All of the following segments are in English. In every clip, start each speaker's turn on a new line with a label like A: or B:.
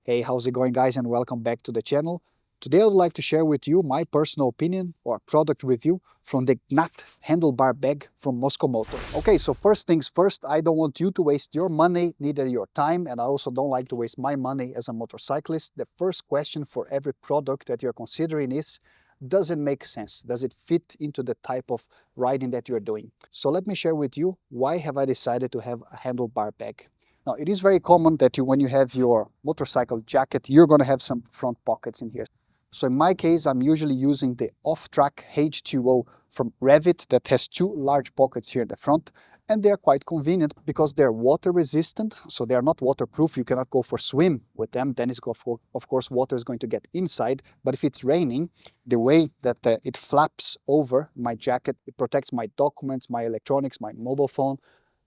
A: Hey, how's it going, guys, and welcome back to the channel. Today I would like to share with you my personal opinion or product review from the GNAT Handlebar bag from Mosko Moto. Okay, so first things first, I don't want you to waste your money, neither your time, and I also don't like to waste my money as a motorcyclist. The first question for every product that you're considering is, does it make sense? Does it fit into the type of riding that you're doing? So let me share with you why have I decided to have a handlebar bag. Now, it is very common that when you have your motorcycle jacket, you're going to have some front pockets in here. So in my case, I'm usually using the off-track H2O from Revit that has two large pockets here in the front, and they're quite convenient because they're water resistant, so they are not waterproof. You cannot go for a swim with them, then of course water is going to get inside, but if it's raining, the way that it flaps over my jacket, it protects my documents, my electronics, my mobile phone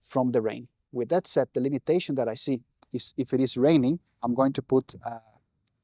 A: from the rain. With that said, the limitation that I see is if it is raining, I'm going to put a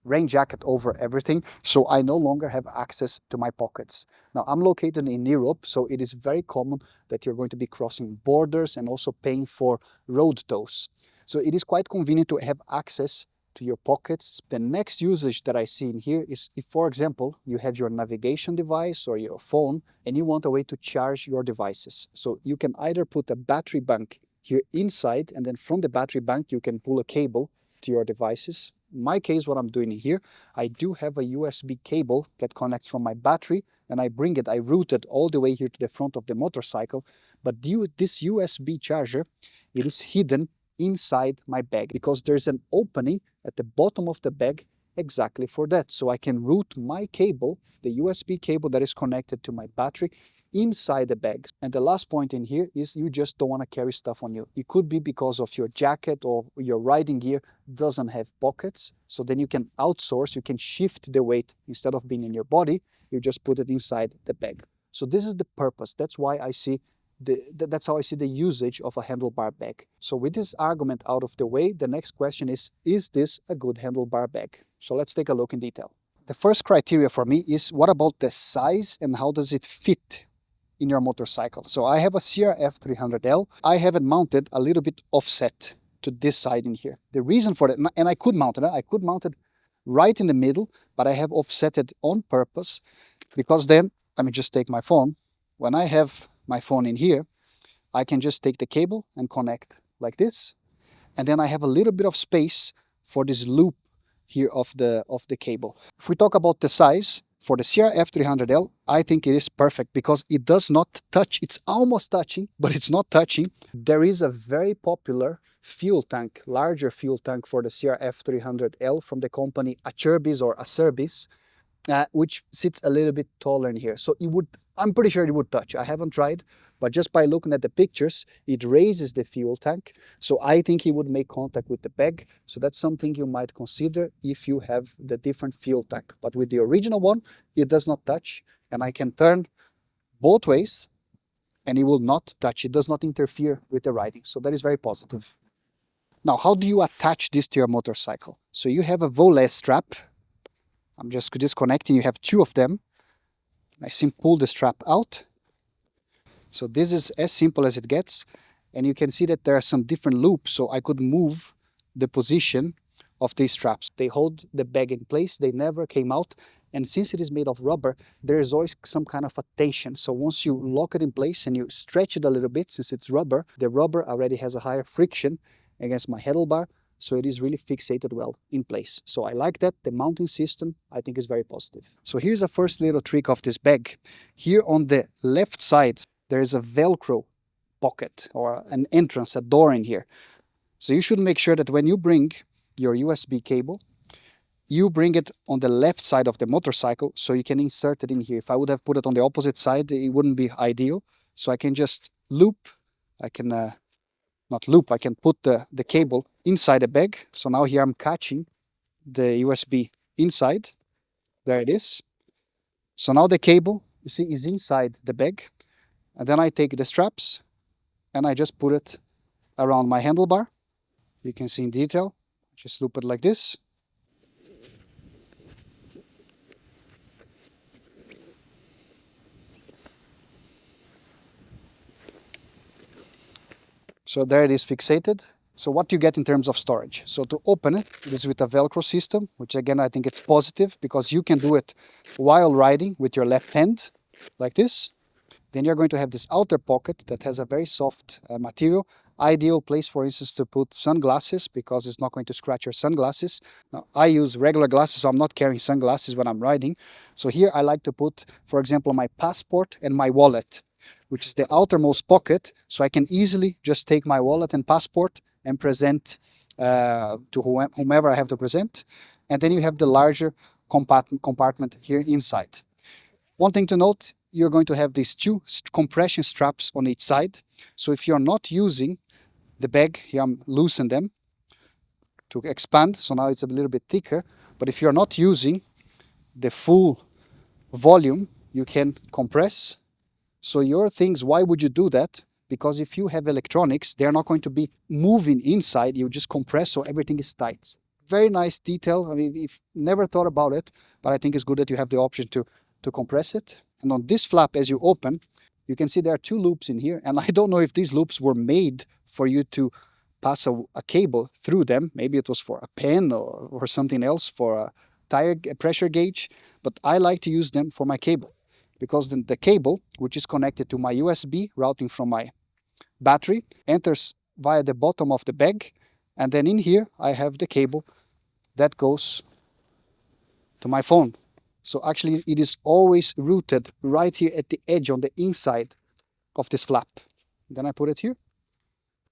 A: rain jacket over everything, so I no longer have access to my pockets. Now, I'm located in Europe, so it is very common that you're going to be crossing borders and also paying for road tolls. So it is quite convenient to have access to your pockets. The next usage that I see in here is if, for example, you have your navigation device or your phone and you want a way to charge your devices. So you can either put a battery bank here inside, and then from the battery bank you can pull a cable to your devices. In my case, what I'm doing here, I do have a USB cable that connects from my battery, and I route it all the way here to the front of the motorcycle. But this USB charger, it is hidden inside my bag because there's an opening at the bottom of the bag exactly for that. So I can route my cable, the USB cable that is connected to my battery, inside the bag. And the last point in here is you just don't want to carry stuff on you. It could be because of your jacket or your riding gear doesn't have pockets. So then you can outsource, you can shift the weight. Instead of being in your body, you just put it inside the bag. So this is the purpose. That's why I see that's how I see the usage of a handlebar bag. So with this argument out of the way, the next question is this a good handlebar bag? So let's take a look in detail. The first criteria for me is what about the size and how does it fit in your motorcycle? So I have a CRF 300L. I have it mounted a little bit offset to this side in here. The reason for that, and I could mount it right in the middle, but I have offset it on purpose because then, let me just take my phone. When I have my phone in here, I can just take the cable and connect like this. And then I have a little bit of space for this loop here of the cable. If we talk about the size, for the CRF 300L, I think it is perfect because it does not touch. It's almost touching, but it's not touching. There is a very popular fuel tank, larger fuel tank for the CRF 300L from the company Acerbis, which sits a little bit taller in here. So I'm pretty sure it would touch. I haven't tried, but just by looking at the pictures, it raises the fuel tank. So I think it would make contact with the bag. So that's something you might consider if you have the different fuel tank. But with the original one, it does not touch, and I can turn both ways and it will not touch. It does not interfere with the riding. So that is very positive. Now, how do you attach this to your motorcycle? So you have a volet strap. I'm just disconnecting. You have two of them. I simply pull the strap out. So this is as simple as it gets. And you can see that there are some different loops. So I could move the position of these straps. They hold the bag in place. They never came out. And since it is made of rubber, there is always some kind of a tension. So once you lock it in place and you stretch it a little bit, since it's rubber, the rubber already has a higher friction against my handlebar. So it is really fixated well in place. So I like that. The mounting system, I think, is very positive. So here's a first little trick of this bag. Here on the left side, there is a Velcro pocket or an entrance, a door in here. So you should make sure that when you bring your USB cable, you bring it on the left side of the motorcycle so you can insert it in here. If I would have put it on the opposite side, it wouldn't be ideal. So I can just loop, I can put the cable inside the bag. So now here I'm catching the USB inside. There it is. So now the cable, you see, is inside the bag. And then I take the straps and I just put it around my handlebar. You can see in detail. Just loop it like this. So there it is fixated. So what you get in terms of storage? So to open it, it is with a Velcro system, which again, I think it's positive because you can do it while riding with your left hand, like this. Then you're going to have this outer pocket that has a very soft material. Ideal place, for instance, to put sunglasses because it's not going to scratch your sunglasses. Now, I use regular glasses, so I'm not carrying sunglasses when I'm riding. So here I like to put, for example, my passport and my wallet, which is the outermost pocket. So I can easily just take my wallet and passport and present to whomever I have to present. And then you have the larger compartment here inside. One thing to note, you're going to have these two compression straps on each side. So if you're not using the bag, here I'm loosening them to expand, so now it's a little bit thicker. But if you're not using the full volume, you can compress. So your things, why would you do that? Because if you have electronics, they're not going to be moving inside. You just compress so everything is tight. Very nice detail. I mean, I've never thought about it, but I think it's good that you have the option to compress it. And on this flap, as you open, you can see there are two loops in here. And I don't know if these loops were made for you to pass a cable through them. Maybe it was for a pen or something else, for a tire pressure gauge. But I like to use them for my cable, because the cable, which is connected to my USB routing from my battery, enters via the bottom of the bag. And then in here, I have the cable that goes to my phone. So actually it is always routed right here at the edge on the inside of this flap. Then I put it here.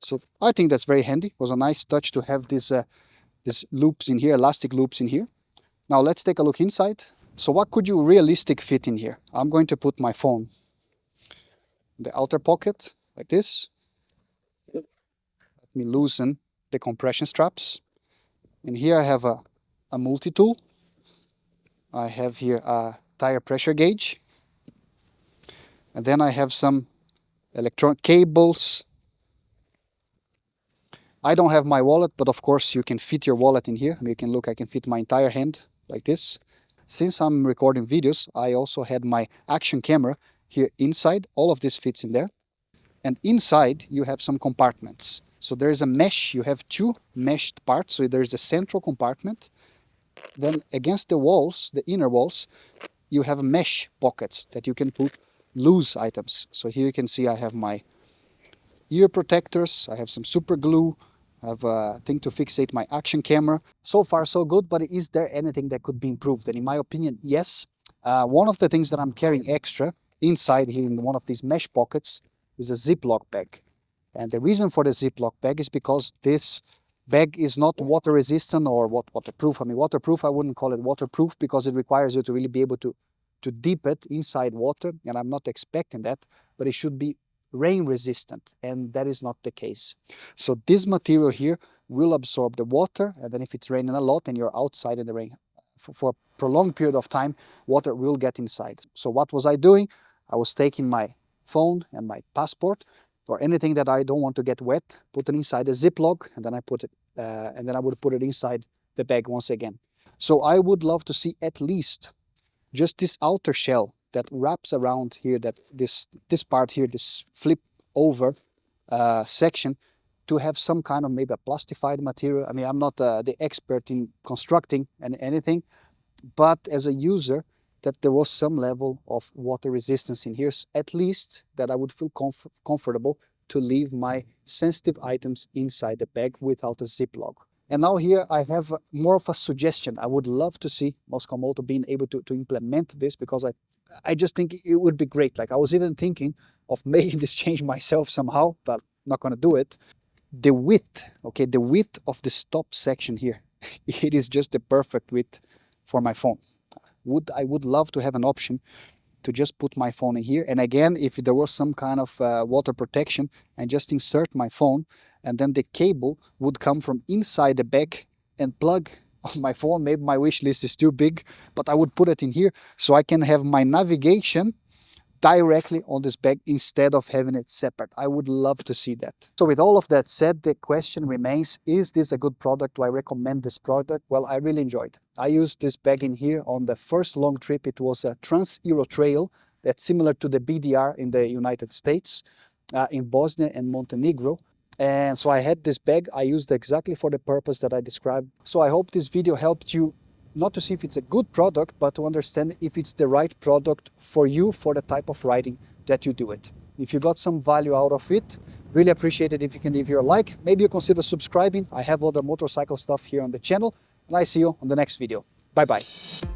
A: So I think that's very handy. It was a nice touch to have these loops in here, elastic loops in here. Now let's take a look inside. So what could you realistic fit in here? I'm going to put my phone in the outer pocket like this. Let me loosen the compression straps. And here I have a multi-tool. I have here a tire pressure gauge. And then I have some electronic cables. I don't have my wallet, but of course you can fit your wallet in here. You can look, I can fit my entire hand like this. Since I'm recording videos, I also had my action camera here inside. All of this fits in there. And inside you have some compartments. So there is a mesh, you have two meshed parts. So there's a central compartment. Then against the walls, the inner walls, you have mesh pockets that you can put loose items. So here you can see I have my ear protectors, I have some super glue, I have a thing to fixate my action camera. So far so good, but is there anything that could be improved? And in my opinion, yes. One of the things that I'm carrying extra inside here in one of these mesh pockets is a Ziploc bag. And the reason for the Ziploc bag is because this bag is not water resistant or waterproof. I mean, waterproof, I wouldn't call it waterproof because it requires you to really be able to dip it inside water. And I'm not expecting that, but it should be rain resistant, and that is not the case. So this material here will absorb the water, and then if it's raining a lot and you're outside in the rain for a prolonged period of time, water will get inside. So what was I doing? I was taking my phone and my passport or anything that I don't want to get wet, put it inside a Ziploc, and then I put it and then I would put it inside the bag once again. So I would love to see at least just this outer shell that wraps around here, that this part here, this flip over section, to have some kind of maybe a plastified material. I mean, I'm not the expert in constructing anything, but as a user, that there was some level of water resistance in here, at least that I would feel comfortable to leave my sensitive items inside the bag without a Ziploc. And now here I have more of a suggestion. I would love to see Mosko Moto being able to implement this, because I just think it would be great. Like, I was even thinking of making this change myself somehow, but I'm not going to do it. The width, okay, the width of the stop section here, it is just the perfect width for my phone. I would love to have an option to just put my phone in here. And again, if there was some kind of water protection, and just insert my phone, and then the cable would come from inside the bag and plug on my phone. Maybe my wish list is too big, but I would put it in here so I can have my navigation directly on this bag instead of having it separate. I would love to see that. So with all of that said, the question remains, is this a good product? Do I recommend this product? Well, I really enjoyed it. I used this bag in here on the first long trip. It was a Trans-Euro Trail that's similar to the BDR in the United States, in Bosnia and Montenegro. And so I had this bag I used exactly for the purpose that I described. So I hope this video helped you not to see if it's a good product, but to understand if it's the right product for you, for the type of riding that you do it. If you got some value out of it, really appreciate it if you can leave your like. Maybe you consider subscribing. I have other motorcycle stuff here on the channel, and I see you on the next video. Bye bye.